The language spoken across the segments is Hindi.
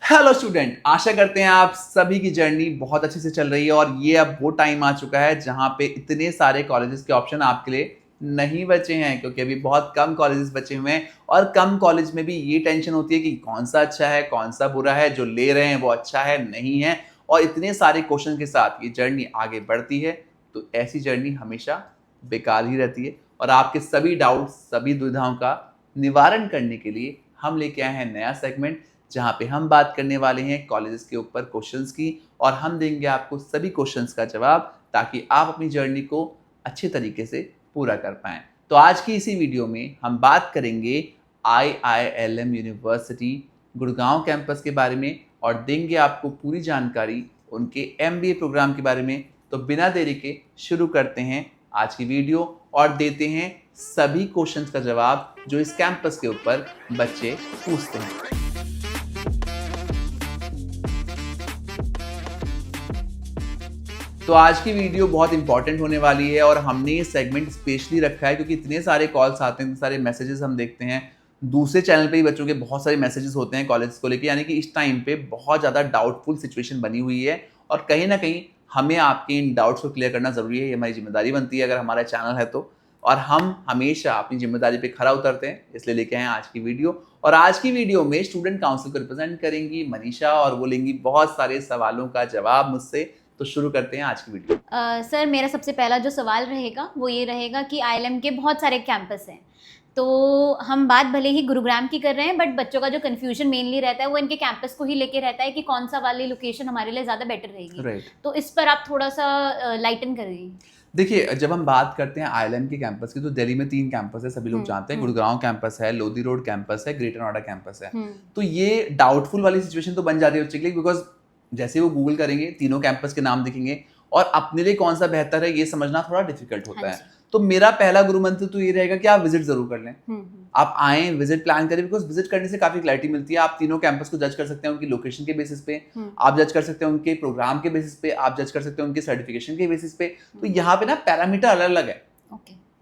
हेलो स्टूडेंट, आशा करते हैं आप सभी की जर्नी बहुत अच्छे से चल रही है और ये अब वो टाइम आ चुका है जहां पे इतने सारे कॉलेजेस के ऑप्शन आपके लिए नहीं बचे हैं, क्योंकि अभी बहुत कम कॉलेजेस बचे हुए हैं और कम कॉलेज में भी ये टेंशन होती है कि कौन सा अच्छा है कौन सा बुरा है, जो ले रहे हैं वो अच्छा है नहीं है। और इतने सारे क्वेश्चन के साथ ये जर्नी आगे बढ़ती है तो ऐसी जर्नी हमेशा बेकार ही रहती है। और आपके सभी डाउट्स, सभी दुविधाओं का निवारण करने के लिए हम लेके आए हैं नया सेगमेंट जहां पे हम बात करने वाले हैं कॉलेजेस के ऊपर क्वेश्चंस की, और हम देंगे आपको सभी क्वेश्चंस का जवाब ताकि आप अपनी जर्नी को अच्छे तरीके से पूरा कर पाएं। तो आज की इसी वीडियो में हम बात करेंगे IILM यूनिवर्सिटी गुड़गांव कैंपस के बारे में और देंगे आपको पूरी जानकारी उनके MBA प्रोग्राम के बारे में। तो बिना देरी के शुरू करते हैं आज की वीडियो और देते हैं सभी क्वेश्चंस का जवाब जो इस कैंपस के ऊपर बच्चे पूछते हैं। तो आज की वीडियो बहुत इंपॉर्टेंट होने वाली है और हमने ये सेगमेंट स्पेशली रखा है क्योंकि इतने सारे कॉल्स आते हैं, इतने सारे मैसेजेस हम देखते हैं। दूसरे चैनल पे ही बच्चों के बहुत सारे मैसेजेस होते हैं कॉलेज को लेकर, यानी कि इस टाइम पे बहुत ज़्यादा डाउटफुल सिचुएशन बनी हुई है और कहीं ना कहीं हमें आपके इन डाउट्स को क्लियर करना ज़रूरी है। ये हमारी जिम्मेदारी बनती है अगर हमारा चैनल है तो। और हम हमेशा अपनी जिम्मेदारी पे खरा उतरते हैं, इसलिए लेके आए हैं आज की वीडियो। और आज की वीडियो में स्टूडेंट काउंसिल को रिप्रेजेंट करेंगी मनीषा और वो लेंगी बहुत सारे सवालों का जवाब मुझसे। तो शुरू करते हैं आज की वीडियो। सर, मेरा सबसे पहला जो सवाल रहेगा वो ये रहेगा कि IILM के बहुत सारे कैंपस हैं, तो हम बात भले ही गुरुग्राम की कर रहे हैं, बट बच्चों का जो कन्फ्यूजन मेनली रहता है वो इनके कैंपस को ही लेके रहता है कि कौन सा वाली लोकेशन हमारे लिए ज़्यादा बेटर रहेगी। राइट। तो इस पर आप थोड़ा सा लाइटन करिए। देखिए, जब हम बात करते हैं IILM के कैंपस की तो दिल्ली में 3 कैंपस है, सभी लोग जानते हैं। गुड़गांव कैंपस है, लोधी रोड कैंपस है, ग्रेटर नोएडा कैंपस है। तो ये डाउटफुल वाली सिचुएशन तो बन जाती है बच्चे के लिए, बिकॉज जैसे वो गूगल करेंगे तीनों कैंपस के नाम दिखेंगे और अपने लिए कौन सा बेहतर है ये समझना थोड़ा डिफिकल्ट होता है। तो मेरा पहला गुरु मंत्र तो ये रहेगा कि आप विजिट जरूर कर लें। आप आए, विजिट प्लान करें, बिकॉज विजिट करने से काफी क्लैरिटी मिलती है। आप तीनों कैंपस को जज कर सकते हैं उनकी लोकेशन के बेसिस पे, आप जज कर सकते हैं उनके प्रोग्राम के बेसिस पे, आप जज कर सकते हैं उनके सर्टिफिकेशन के बेसिस पे। तो यहाँ पे ना पैरामीटर अलग अलग है।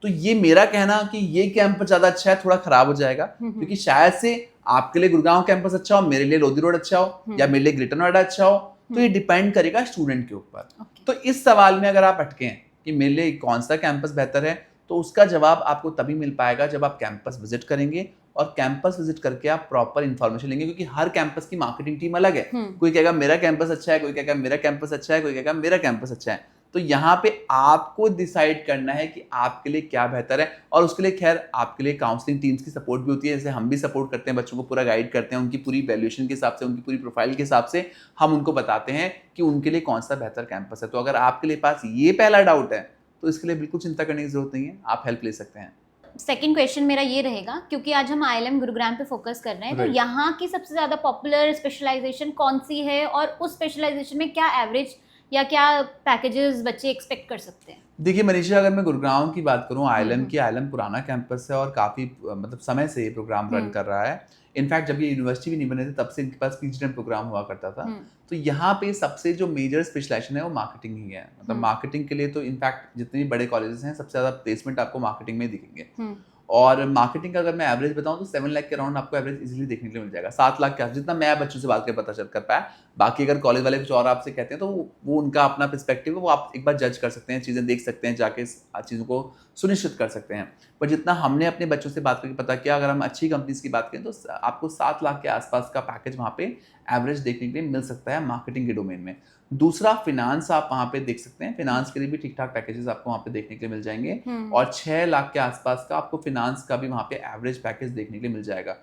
तो ये मेरा कहना कि ये कैंपस ज्यादा अच्छा है थोड़ा खराब हो जाएगा, क्योंकि शायद से आपके लिए गुड़गांव कैंपस अच्छा हो, मेरे लिए लोधी रोड अच्छा हो या मेरे लिए ग्रेटर नोएडा अच्छा हो। तो ये डिपेंड करेगा स्टूडेंट के ऊपर। तो इस सवाल में अगर आप अटके हैं कि मेरे लिए कौन सा कैंपस बेहतर है, तो उसका जवाब आपको तभी मिल पाएगा जब आप कैंपस विजिट करेंगे और कैंपस विजिट करके आप प्रॉपर इन्फॉर्मेशन लेंगे, क्योंकि हर कैंपस की मार्केटिंग टीम अलग है। कोई कहेगा मेरा कैंपस अच्छा है, कोई कहेगा मेरा कैंपस अच्छा है, कोई कहेगा मेरा कैंपस अच्छा है। तो यहाँ पे आपको डिसाइड करना है कि आपके लिए क्या बेहतर है, और उसके लिए खैर आपके लिए काउंसलिंग टीम्स की सपोर्ट भी होती है। जैसे हम भी सपोर्ट करते हैं, बच्चों को पूरा गाइड करते हैं, उनकी पूरी वैल्यूएशन के हिसाब से, उनकी पूरी प्रोफाइल के हिसाब से हम उनको बताते हैं कि उनके लिए कौन सा बेहतर कैंपस है। तो अगर आपके लिए पास ये पहला डाउट है तो इसके लिए बिल्कुल चिंता करने की जरूरत नहीं है, आप हेल्प ले सकते हैं। सेकंड क्वेश्चन मेरा ये रहेगा, क्योंकि आज हम IILM गुरुग्राम पे फोकस कर रहे हैं, तो यहाँ की सबसे ज़्यादा पॉपुलर स्पेशलाइजेशन कौन सी है और उस स्पेशलाइजेशन में क्या एवरेज या क्या पैकेजेस बच्चे एक्सपेक्ट कर सकते हैं? देखिए मनीषा, अगर मैं गुरुग्राम की बात करूं, IILM पुराना कैंपस है और काफ़ी मतलब समय से ये प्रोग्राम रन कर रहा है। इनफैक्ट जब ये यूनिवर्सिटी भी नहीं बने थे तब से इनके पास PGDM प्रोग्राम हुआ करता था। तो यहाँ पे सबसे जो मेजर स्पेशलाइजेशन है वो मार्केटिंग ही है। मतलब मार्केटिंग के लिए तो इनफैक्ट जितने भी बड़े कॉलेजेस हैं सबसे ज़्यादा प्लेसमेंट आपको मार्केटिंग में दिखेंगे। और मार्केटिंग का अगर मैं एवरेज बताऊं तो 7 लाख के अराउंड आपको एवरेज इजीली देखने के लिए मिल जाएगा। 7 लाख के, जितना मैं बच्चों से बात कर पता चल कर पाया। बाकी अगर कॉलेज वाले कुछ और आपसे कहते हैं तो वो उनका अपना पर्सपेक्टिव है, वो आप एक बार जज कर सकते हैं, चीज़ें देख सकते हैं, जाके चीज़ों को सुनिश्चित कर सकते हैं। पर जितना हमने अपने बच्चों से बात करके पता किया, अगर हम अच्छी कंपनीज की बात करें तो आपको 7 लाख के आसपास का पैकेज वहाँ पे एवरेज देखने के लिए मिल सकता है मार्केटिंग के डोमेन में। दूसरा, फिनांस आप वहाँ पे देख सकते हैं। फिनांस के लिए भी ठीक ठाक पैकेजेस आपको वहाँ पे देखने के लिए मिल जाएंगे और 6 लाख के आसपास का आपको फिनांस का भी वहाँ पे एवरेज पैकेज देखने के लिए मिल जाएगा।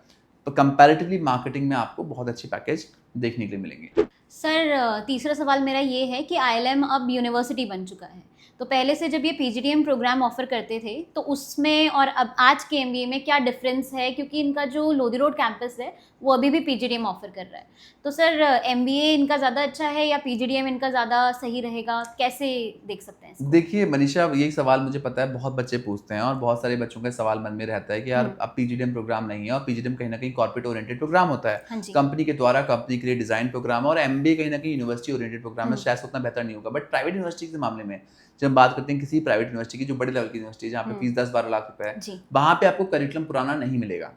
तो कंपैरेटिवली मार्केटिंग में आपको बहुत अच्छे पैकेज देखने के लिए मिलेंगे। सर, तीसरा सवाल मेरा ये है कि IILM अब यूनिवर्सिटी बन चुका है, तो पहले से जब ये PGDM प्रोग्राम ऑफर करते थे तो उसमें और अब आज के MBA में क्या डिफरेंस है, क्योंकि इनका जो लोधी रोड कैंपस है वो अभी भी PGDM ऑफर कर रहा है। तो सर, MBA इनका ज़्यादा अच्छा है या PGDM इनका ज़्यादा सही रहेगा, कैसे देख सकते हैं इसको? देखिए मनीषा, यही सवाल मुझे पता है बहुत बच्चे पूछते हैं और बहुत सारे बच्चों का सवाल मन में रहता है कि यार अब PGDM प्रोग्राम नहीं है, और PGDM कहीं ना कहीं कॉर्पोरेट ओरिएंटेड प्रोग्राम होता है, कंपनी के द्वारा कंपनी के लिए डिजाइन प्रोग्राम, और MBA कहीं ना कहीं यूनिवर्सिटी ओरिएंटेड प्रोग्राम है, शायद से उतना बेहतर नहीं होगा। बट प्राइवेट यूनिवर्सिटी के मामले में जब बात करते हैं किसी प्राइवेट यूनिवर्सिटी की जो बड़े लेवल की यूनिवर्सिटी है जहाँ पे फीस 10-12 लाख रुपए है, वहां पे आपको करिकुलम पुराना नहीं मिलेगा।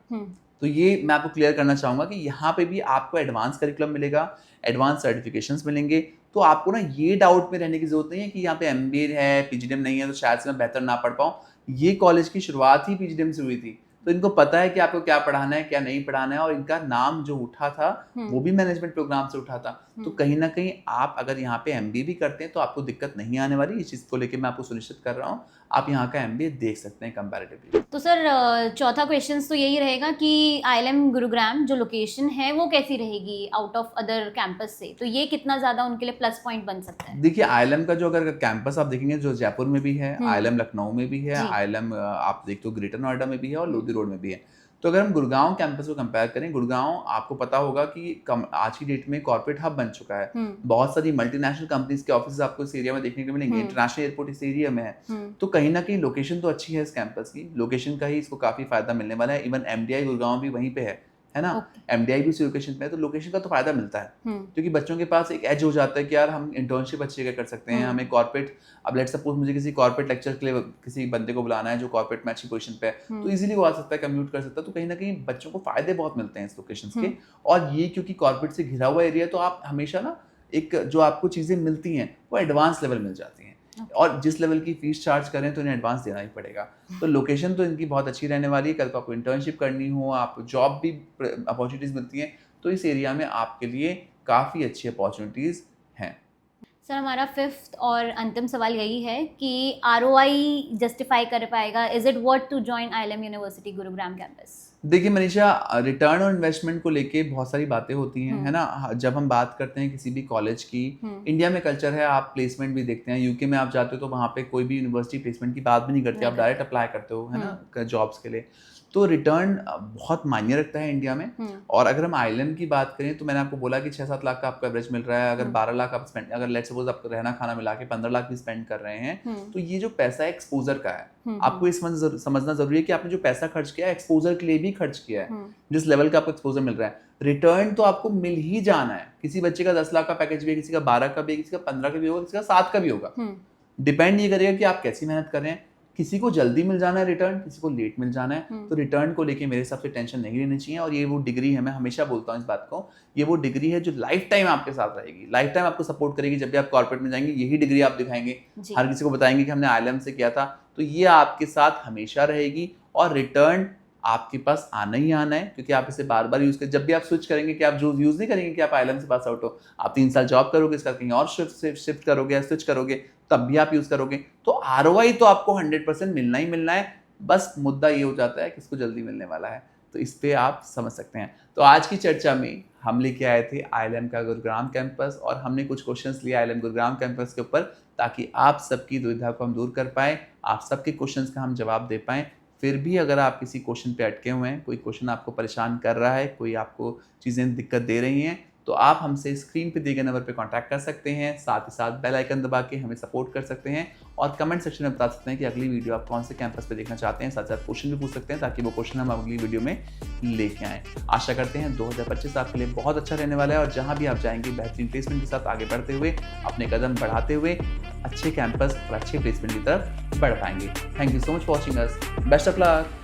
तो ये मैं आपको क्लियर करना चाहूँगा कि यहाँ पे भी आपको एडवांस करिकुलम मिलेगा, एडवांस सर्टिफिकेशंस मिलेंगे, तो आपको ना ये डाउट में रहने की जरूरत नहीं है कि यहाँ पे MBA है, PGDM नहीं है, तो शायद से मैं बेहतर ना पढ़ पाऊँ। ये कॉलेज की शुरुआत ही PGDM से हुई थी, तो इनको पता है कि आपको क्या पढ़ाना है, क्या नहीं पढ़ाना है, और इनका नाम जो उठा था वो भी मैनेजमेंट प्रोग्राम से उठा था। तो कहीं ना कहीं आप अगर यहाँ पे MBA भी करते हैं तो आपको दिक्कत नहीं आने वाली। इस चीज़ को लेकर मैं आपको सुनिश्चित कर रहा हूँ, आप यहाँ का MBA देख सकते हैं कंपैरेटिवली। तो सर चौथा क्वेश्चन तो यही रहेगा कि ILM गुरुग्राम जो लोकेशन है वो कैसी रहेगी आउट ऑफ अदर कैंपस से, तो ये कितना ज़्यादा उनके लिए प्लस पॉइंट बन सकता है? देखिए ILM का जो अगर कैंपस आप देखेंगे, जो जयपुर में भी है, ILM लखनऊ में भी है, ILM आप देखते हो ग्रेटर नोएडा में भी है और लोधी रोड में भी है। तो अगर हम गुड़गांव कैंपस को कंपेयर करें, गुड़गांव आपको पता होगा कि आज की डेट में कॉर्पोरेट हब बन चुका है। बहुत सारी मल्टीनेशनल कंपनीज के ऑफिस आपको इस एरिया में देखने को मिलेंगे, इंटरनेशनल एयरपोर्ट इस एरिया में है। तो कहीं ना कहीं लोकेशन तो अच्छी है इस कैंपस की, लोकेशन का ही इसको काफी फायदा मिलने वाला है। इवन MDI गुड़गांव भी वहीं पे है ना, MDI भी उसी लोकेशन पे है, तो लोकेशन का तो फायदा मिलता है क्योंकि बच्चों के पास एक एज हो जाता है कि यार हम इंटर्नशिप अच्छी कर सकते हैं, हमें कॉर्पोरेट, अब लेट्स सपोज मुझे किसी कॉर्पोरेट लेक्चर के लिए किसी बंदे को बुलाना है जो कॉर्पोरेट में अच्छी पोजीशन पे है, तो इजीली वो आ सकता है, कम्यूट कर सकता है। तो कहीं ना कहीं बच्चों को फायदे बहुत मिलते हैं इस लोकेशन के। और ये क्योंकि कॉर्पोरेट से घिरा हुआ एरिया, तो आप हमेशा ना एक जो आपको चीजें मिलती हैं वो एडवांस लेवल मिल जाती हैं, और जिस लेवल की फीस चार्ज करें तो इन्हें एडवांस देना ही पड़ेगा। तो लोकेशन तो इनकी बहुत अच्छी रहने वाली है। कल को आपको इंटर्नशिप करनी हो, आप जॉब भी अपॉर्चुनिटीज़ मिलती हैं, तो इस एरिया में आपके लिए काफ़ी अच्छी अपॉर्चुनिटीज़ हैं। सर हमारा फिफ्थ और अंतिम सवाल यही है कि ROI जस्टिफाई कर पाएगा, is it worth to join ILM university Gurugram campus? देखिए मनीषा, रिटर्न ऑन इन्वेस्टमेंट को लेके बहुत सारी बातें होती हैं, है ना। जब हम बात करते हैं किसी भी कॉलेज की, इंडिया में कल्चर है, आप प्लेसमेंट भी देखते हैं। यूके में आप जाते हो तो वहाँ पे कोई भी यूनिवर्सिटी प्लेसमेंट की बात भी नहीं करती, आप डायरेक्ट अप्लाई करते हो, है ना, जॉब्स के लिए। तो रिटर्न बहुत मायने रखता है इंडिया में। और अगर हम ILM की बात करें तो मैंने आपको बोला कि 6-7 लाख का आपको एवरेज मिल रहा है। अगर 12 लाख आप स्पेंड, अगर लेट्स सपोज आप रहना खाना मिला के 15 लाख भी स्पेंड कर रहे हैं, तो ये जो पैसा है एक्सपोजर का है। आपको इस समझना जरूरी है कि आपने जो पैसा खर्च किया है एक्सपोजर के लिए भी खर्च किया है, जिस लेवल का आपको एक्सपोजर मिल रहा है। रिटर्न तो आपको मिल ही जाना है। किसी बच्चे का 10 लाख का पैकेज भी है, किसी का 12 का भी है, किसी का 15 का भी होगा, किसी का 7 का भी होगा। डिपेंड ये करेगा कि आप कैसी मेहनत कर रहे हैं। किसी को जल्दी मिल जाना है रिटर्न, किसी को लेट मिल जाना है। तो रिटर्न को लेके मेरे हिसाब से टेंशन नहीं लेनी चाहिए। और ये वो डिग्री है, मैं हमेशा बोलता हूँ इस बात को, ये वो डिग्री है जो लाइफ टाइम आपके साथ रहेगी, लाइफ टाइम आपको सपोर्ट करेगी। जब भी आप कॉर्पोरेट में जाएंगे यही डिग्री आप दिखाएंगे, हर किसी को बताएंगे कि हमने ILM से किया था, तो ये आपके साथ हमेशा रहेगी। और रिटर्न आपके पास आना ही आना है, क्योंकि आप इसे बार बार यूज कर, जब भी आप स्विच करेंगे कि आप जो यूज नहीं करेंगे कि आप ILM से पास आउट हो, आप 3 साल जॉब करोगे, इसका कहीं और शिफ्ट करोगे, स्विच करोगे, तब भी आप यूज करोगे। तो ROI तो आपको 100% मिलना ही मिलना है। बस मुद्दा ये हो जाता है कि इसको जल्दी मिलने वाला है, तो इस पे आप समझ सकते हैं। तो आज की चर्चा में हम लेके आए थे ILM का गुरुग्राम कैंपस, और हमने कुछ क्वेश्चंस लिए ILM गुरुग्राम कैंपस के ऊपर, ताकि आप सबकी दुविधा को हम दूर कर पाए, आप सबके क्वेश्चंस का हम जवाब दे पाएं। फिर भी अगर आप किसी क्वेश्चन पे अटके हुए हैं, कोई क्वेश्चन आपको परेशान कर रहा है, कोई आपको चीज़ें दिक्कत दे रही हैं, तो आप हमसे स्क्रीन पे दिए गए नंबर पे कांटेक्ट कर सकते हैं। साथ ही साथ बेल आइकन दबा के हमें सपोर्ट कर सकते हैं, और कमेंट सेक्शन में बता सकते हैं कि अगली वीडियो आप कौन से कैंपस पे देखना चाहते हैं। साथ साथ क्वेश्चन भी पूछ सकते हैं, ताकि वो क्वेश्चन हम अगली वीडियो में लेके आएँ। आशा करते हैं 2025 आपके लिए बहुत अच्छा रहने वाला है, और जहाँ भी आप जाएंगे बेहतरीन प्लेसमेंट के साथ आगे बढ़ते हुए, अपने कदम बढ़ाते हुए अच्छे कैंपस और अच्छे प्लेसमेंट की तरफ बढ़ पाएंगे। Thank you so much for watching us. Best of luck.